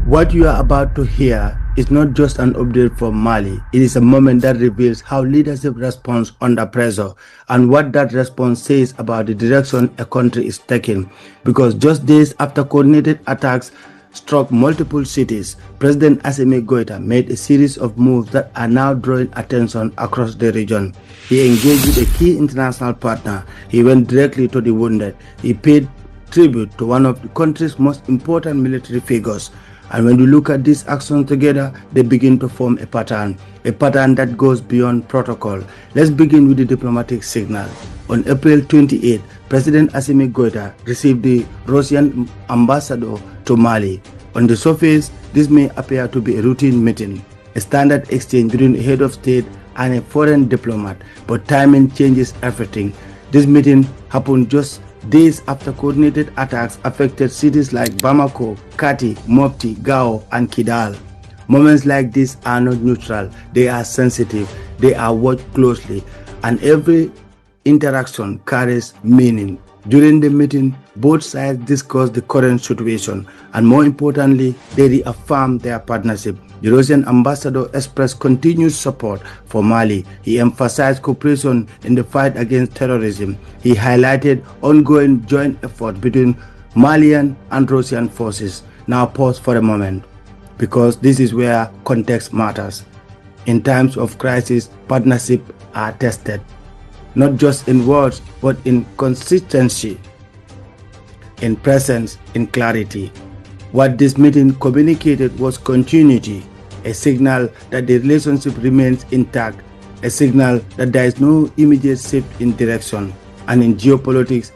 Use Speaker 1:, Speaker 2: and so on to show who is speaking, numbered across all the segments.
Speaker 1: What you are about to hear is not just an update from Mali. It is a moment that reveals how leadership responds under pressure and what that response says about the direction a country is taking. Because just days after coordinated attacks struck multiple cities, President Assimi Goïta made a series of moves that are now drawing attention across the region. He engaged with a key international partner. He went directly to the wounded. He paid tribute to one of the country's most important military figures. And when you look at these actions together, they begin to form a pattern that goes beyond protocol. Let's begin with the diplomatic signal. On April 28, President Assimi Goïta received the Russian ambassador to Mali. On the surface, this may appear to be a routine meeting, a standard exchange between a head of state and a foreign diplomat, but timing changes everything. This meeting happened just days after coordinated attacks affected cities like Bamako, Kati, Mopti, Gao, and Kidal. Moments like this are not neutral, they are sensitive, they are watched closely, and every interaction carries meaning. During the meeting, both sides discussed the current situation, and more importantly, they reaffirmed their partnership. The Russian ambassador expressed continued support for Mali. He emphasized cooperation in the fight against terrorism. He highlighted ongoing joint effort between Malian and Russian forces. Now pause for a moment, because this is where context matters. In times of crisis, partnerships are tested, not just in words, but in consistency, in presence, in clarity. What this meeting communicated was continuity, a signal that the relationship remains intact, a signal that there is no immediate shift in direction. And in geopolitics,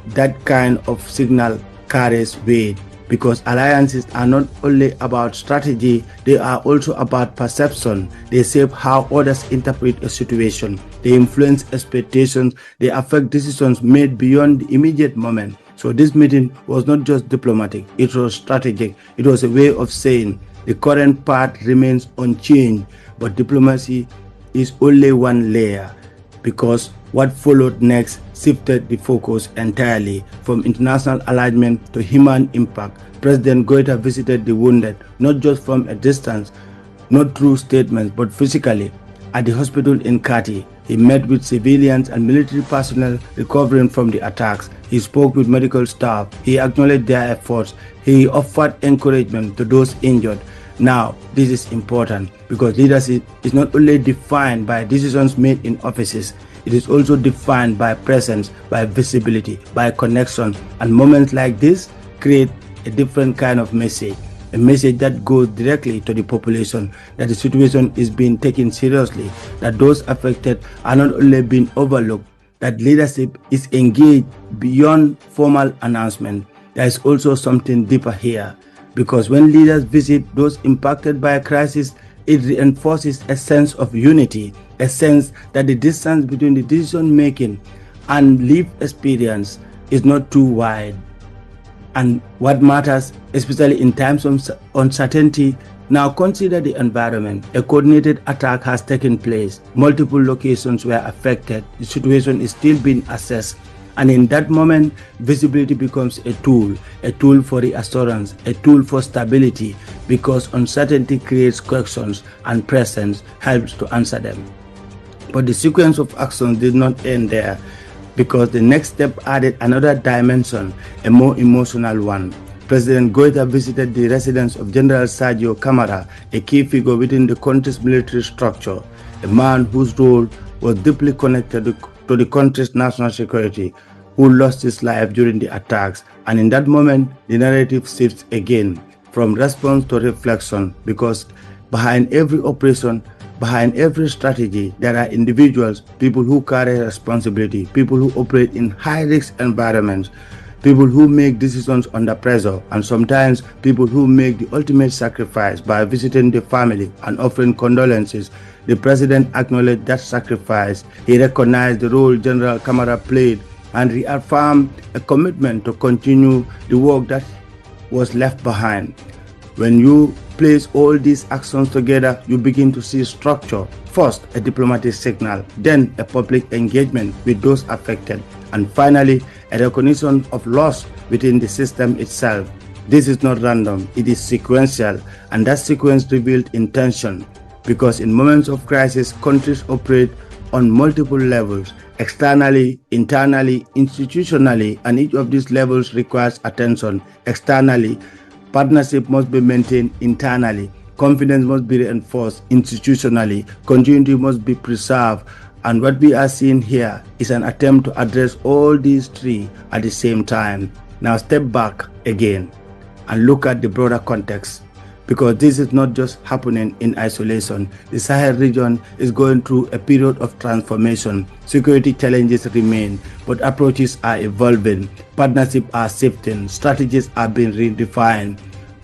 Speaker 1: that kind of signal carries weight, because alliances are not only about strategy, they are also about perception. They shape how others interpret a situation. They influence expectations. They affect decisions made beyond the immediate moment. So this meeting was not just diplomatic, it was strategic. It was a way of saying the current path remains unchanged, but diplomacy is only one layer, because what followed next shifted the focus entirely from international alignment to human impact. President Goïta visited the wounded, not just from a distance, not through statements, but physically. At the hospital in Kati, he met with civilians and military personnel recovering from the attacks. He spoke with medical staff. He acknowledged their efforts. He offered encouragement to those injured. Now, this is important, because leadership is not only defined by decisions made in offices, it is also defined by presence, by visibility, by connection. And moments like this create a different kind of message, a message that goes directly to the population, that the situation is being taken seriously, that those affected are not only being overlooked, that leadership is engaged beyond formal announcement. There is also something deeper here, because when leaders visit those impacted by a crisis, it reinforces a sense of unity, a sense that the distance between the decision making and lived experience is not too wide. And what matters, especially in times of uncertainty, now consider the environment. A coordinated attack has taken place. Multiple locations were affected. The situation is still being assessed. And in that moment, visibility becomes a tool for reassurance, a tool for stability, because uncertainty creates questions and presence helps to answer them. But the sequence of actions did not end there, because the next step added another dimension, a more emotional one. President Goïta visited the residence of General Sergio Camara, a key figure within the country's military structure, a man whose role was deeply connected to the country's national security, who lost his life during the attacks. And in that moment, the narrative shifts again from response to reflection, because behind every operation, behind every strategy, there are individuals, people who carry responsibility, people who operate in high-risk environments, people who make decisions under pressure, and sometimes people who make the ultimate sacrifice by visiting the family and offering condolences. The president acknowledged that sacrifice. He recognized the role General Camara played and reaffirmed a commitment to continue the work that was left behind. When you place all these actions together, you begin to see structure. First, a diplomatic signal, then a public engagement with those affected, and finally, a recognition of loss within the system itself. This is not random, it is sequential, and that sequence revealed intention, because in moments of crisis, countries operate on multiple levels, externally, internally, institutionally, and each of these levels requires attention. Externally, partnership must be maintained internally, confidence must be reinforced institutionally, continuity must be preserved, and what we are seeing here is an attempt to address all these three at the same time. Now step back again and look at the broader context, because this is not just happening in isolation. The Sahel region is going through a period of transformation. Security challenges remain, but approaches are evolving, partnerships are shifting, strategies are being redefined.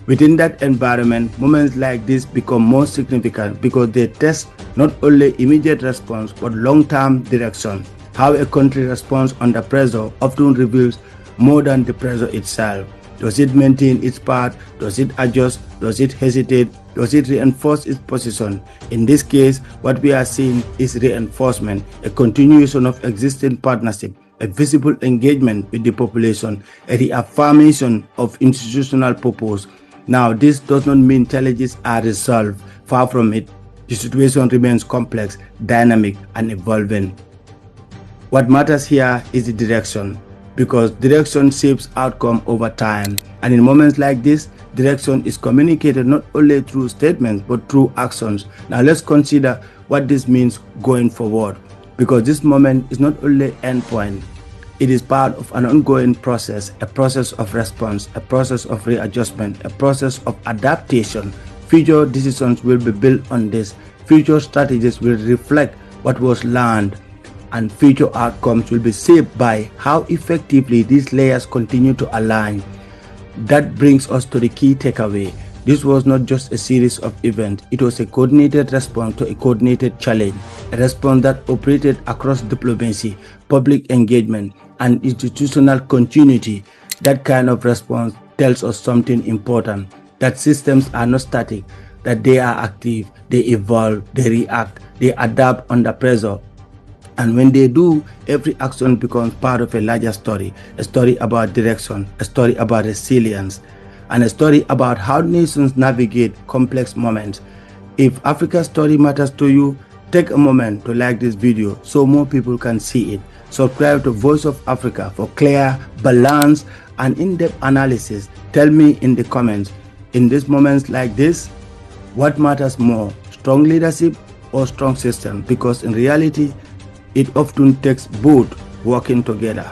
Speaker 1: Within that environment, moments like this become more significant because they test not only immediate response but long-term direction. How a country responds under pressure often reveals more than the pressure itself. Does it maintain its path? Does it adjust? Does it hesitate? Does it reinforce its position? In this case, what we are seeing is reinforcement, a continuation of existing partnership, a visible engagement with the population, a reaffirmation of institutional purpose. Now, this does not mean challenges are resolved. Far from it. The situation remains complex, dynamic, and evolving. What matters here is the direction, because direction shapes outcome over time. And in moments like this, direction is communicated not only through statements, but through actions. Now let's consider what this means going forward, because this moment is not only endpoint, it is part of an ongoing process, a process of response, a process of readjustment, a process of adaptation. Future decisions will be built on this. Future strategies will reflect what was learned, and future outcomes will be shaped by how effectively these layers continue to align. That brings us to the key takeaway. This was not just a series of events, it was a coordinated response to a coordinated challenge, a response that operated across diplomacy, public engagement, and institutional continuity. That kind of response tells us something important, that systems are not static, that they are active, they evolve, they react, they adapt under pressure. And when they do, every action becomes part of a larger story, a story about direction, a story about resilience, and a story about how nations navigate complex moments. If Africa's story matters to you, take a moment to like this video so more people can see it. Subscribe to Voice of Africa for clear, balanced, and in-depth analysis. Tell me in the comments, in these moments like this, what matters more, strong leadership or strong system? Because in reality, it often takes both working together.